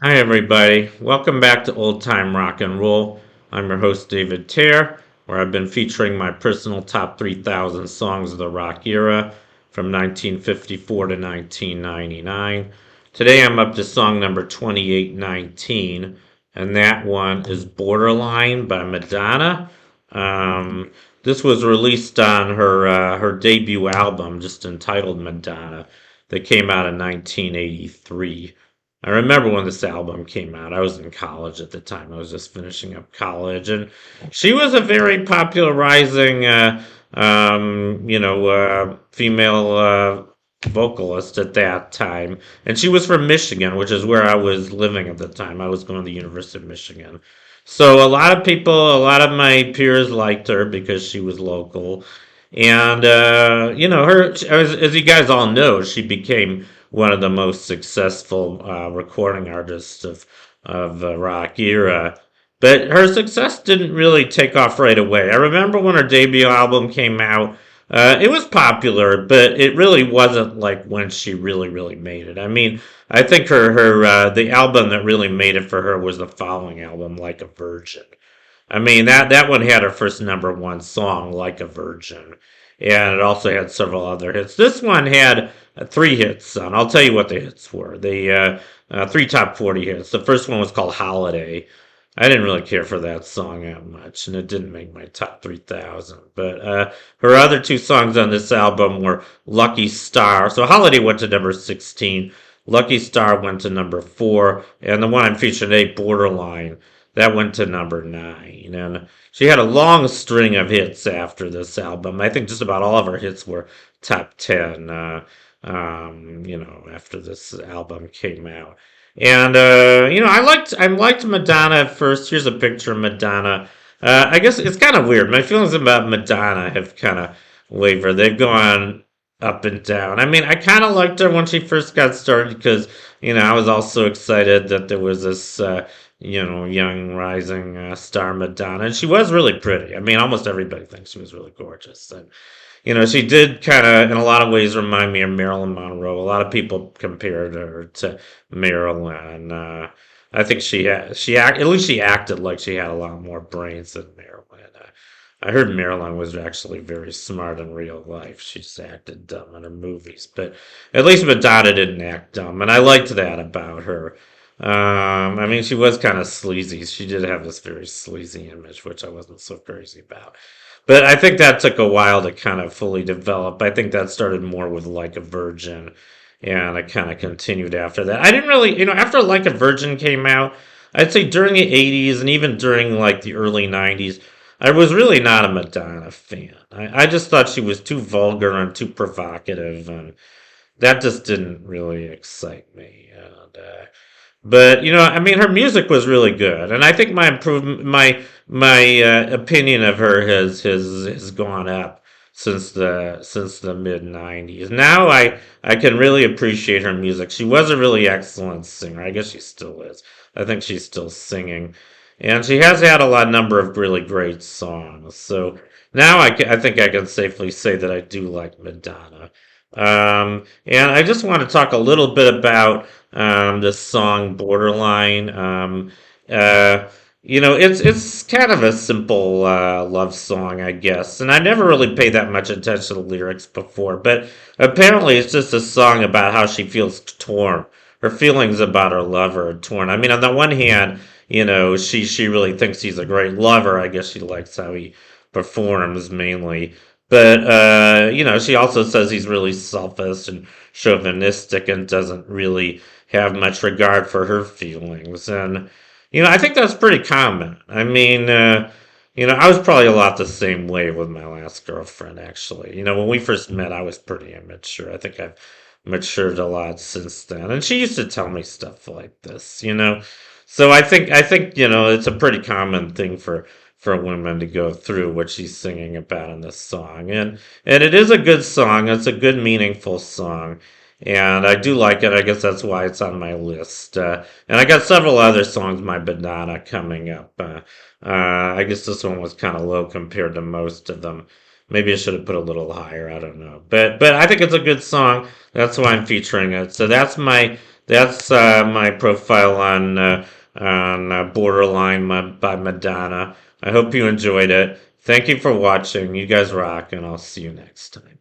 Hi, everybody. Welcome back to Old Time Rock and Roll. I'm your host, David Tear, where I've been featuring my personal top 3,000 songs of the rock era from 1954 to 1999. Today I'm up to song number 2819, and that one is Borderline by Madonna. Um, this was released on her debut album, just entitled Madonna, that came out in 1983. I remember when this album came out. I was in college at the time. I was just finishing up college, and she was a very popularizing, female vocalist at that time. And she was from Michigan, which is where I was living at the time. I was going to the University of Michigan. So a lot of people, a lot of my peers liked her because she was local. And, her, as you guys all know, she became one of the most successful recording artists of the rock era. But her success didn't really take off right away. I remember when her debut album came out, it was popular, but it really wasn't like when she really made it. I mean, I think the album that really made it for her was the following album, Like a Virgin. I mean, that one had her first number one song, Like a Virgin, and it also had several other hits. This one had three hits, and I'll tell you what the hits were. Three top 40 hits. The first one was called Holiday. I didn't really care for that song that much, and it didn't make my top 3,000. But her other two songs on this album were Lucky Star. So Holiday went to number 16. Lucky Star went to number 4. And the one I'm featuring today, Borderline, that went to number 9. And she had a long string of hits after this album. I think just about all of her hits were top 10, after this album came out. And I liked Madonna at first. Here's a picture of Madonna. I guess it's kind of weird. My feelings about Madonna have kind of wavered. They've gone up and down. I mean, I kind of liked her when she first got started because I was also excited that there was this young rising star Madonna, and she was really pretty. I mean, almost everybody thinks she was really gorgeous, and she did kind of, in a lot of ways, remind me of Marilyn Monroe. A lot of people compared her to Marilyn. I think at least she acted like she had a lot more brains than Marilyn. I heard Marilyn was actually very smart in real life. She's acted dumb in her movies, but at least Madonna didn't act dumb, and I liked that about her. I mean, she was kind of sleazy. She did have this very sleazy image, which I wasn't so crazy about. But I think that took a while to kind of fully develop. I think that started more with Like a Virgin, and it kind of continued after that. I didn't really, after Like a Virgin came out, I'd say during the 80s and even during like the early 90s, I was really not a Madonna fan. I just thought she was too vulgar and too provocative, and that just didn't really excite me. But I mean, her music was really good, and I think my opinion of her has gone up since the mid '90s. Now I can really appreciate her music. She was a really excellent singer. I guess she still is. I think she's still singing, and she has had number of really great songs. So now I think I can safely say that I do like Madonna. And I just want to talk a little bit about this song Borderline. It's kind of a simple love song, I guess, and I never really paid that much attention to the lyrics before, but apparently it's just a song about how she feels torn. Her feelings about her lover are torn. I mean, on the one hand, she really thinks he's a great lover. I guess she likes how he performs mainly. But she also says he's really selfish and chauvinistic and doesn't really have much regard for her feelings. And I think that's pretty common. I mean, I was probably a lot the same way with my last girlfriend. Actually, when we first met, I was pretty immature. I think I've matured a lot since then. And she used to tell me stuff like this. So I think it's a pretty common thing for women to go through what she's singing about in this song. And it is a good song. It's a good, meaningful song. And I do like it. I guess that's why it's on my list. And I got several other songs by Madonna coming up. I guess this one was kind of low compared to most of them. Maybe I should have put a little higher. I don't know. But I think it's a good song. That's why I'm featuring it. So that's my profile on Borderline by Madonna. I hope you enjoyed it. Thank you for watching. You guys rock, and I'll see you next time.